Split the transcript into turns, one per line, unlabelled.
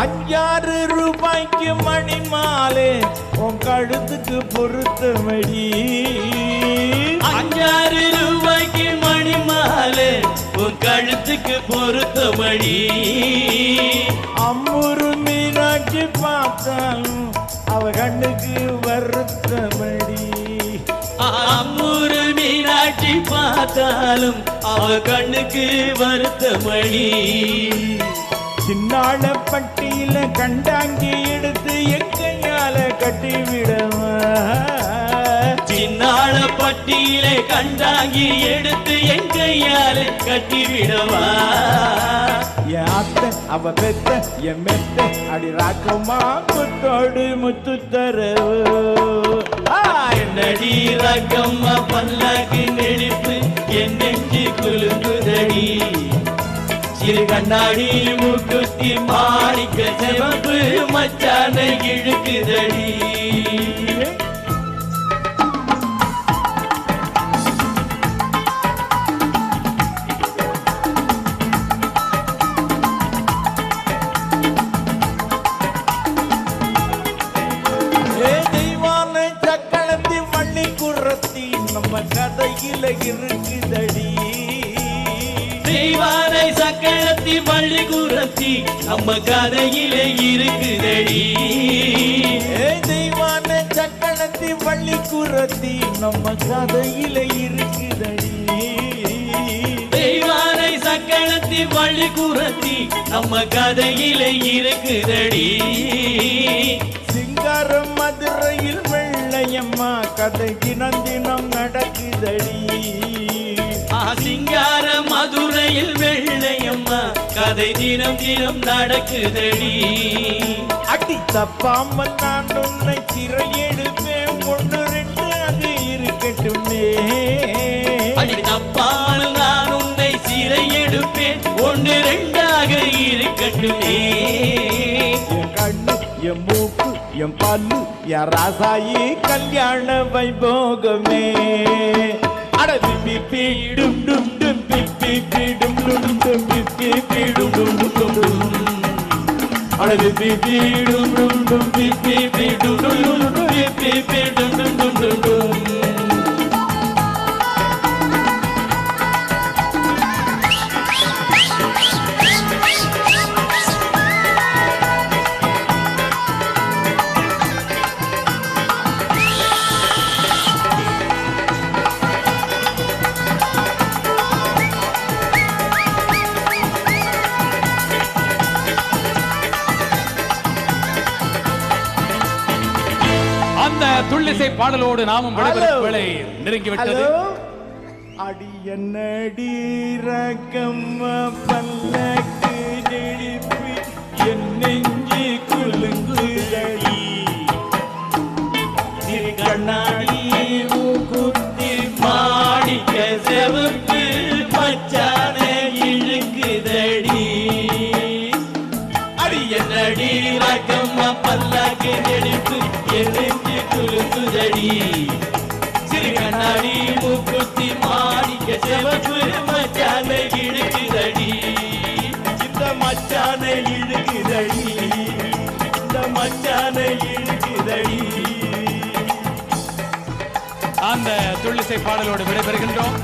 5-6 ரூபாய்க்கு மணி மாலை உன் கழுத்துக்கு பொருத்தமடி.
5-6 ரூபாய்க்கு மணி மாலை உன் கழுத்துக்கு பொருத்தமடி.
அம்மூரு மீனாட்சி பார்த்தாலும் அவ கண்ணுக்கு வருத்தமடி.
அம்மூரு மீனாட்சி பார்த்தாலும் அவ கண்ணுக்கு வருத்தமடி.
சின்னாள பட்டியில கண்டாங்கி எடுத்து எங்கையால கட்டிவிடவா.
சின்னாள பட்டியிலே கண்டாங்கி எடுத்து எங்கையால கட்டிவிடவா.
என் அத்தை அவ பெத்த என் மெத்த அடி ராக்கம்மா முத்தோடு முத்து தரவு.
என்னடி ராக்கம்மா பல்லாக்கு நெளிப்பு என் நெஞ்சு குலுங்குதடி. சிறு கண்ணாடி மூக்குத்தி மாணிக்க சிவப்பு மச்சான இழுக்குதடி.
நம்ம கதையில இருக்குதடி.
தெய்வானை சக்களத்தி வள்ளி குரத்தி நம்ம கதையில இருக்குதடி.
தெய்வானை சக்களத்தி வள்ளி குரத்தி நம்ம கதையில இருக்குதடி.
தெய்வானை சக்களத்தி வள்ளி குரத்தி நம்ம கதையில இருக்குதடி.
சிங்காரம் மதுரையில் வெள்ளையம்மா கதை தினம் தினம் நடக்குதடி.
சிங்கார மதுரையில் வெள்ளையம்மா கதை தினம் தினம் நடக்குதடி.
அடி தப்பாமல் நான் உன்னை சிறை எடுப்பேன். 1-2 அது இருக்கட்டுமே.
அடி தப்பாமல் நான் உன்னை சிறை எடுப்பேன். 1-2 இருக்கட்டுமே.
என் கண்ணு என் மூக்கு என் பல்லு என் ராசாயி கல்யாண வைபோகமே. அட பிப்பி பீடும் டும் டும் பிப்பி பீடும் டும் டும் பிப்பி பீடும் டும் டும் டும். அட பிப்பி பீடும் டும் டும் பிப்பி பீடும் டும் டும் பிப்பி பீடும் டும் டும் டும் டும்.
அந்த துள்ளிசை பாடலோடு நாமும் விடைபெறும் வேளை நெருங்கிவிட்டது.
அடி என்னடி ரகம்மா பல்லக்கு நெளிப்பு என் நெஞ்சு குலுங்குதடி.
சிறு கண்ணாடி மூக்குத்தி மாணிக்க சிவப்பு மச்சான இழுக்குதடி. அடி என்னடி ராக்கம்மா பல்லாக்கு நெளிப்பு என் நெஞ்சு குலுங்குதடி. சிறு கண்ணாடி மூக்குத்தி மாணிக்க சிவப்பு மச்சான இழுக்குதடி.
இந்த மச்சான இழுக்குதடி. இந்த மச்சான இழுக்குதடி.
அந்த துள்ளிசை பாடலோடு விடைபெறுகின்றோம்.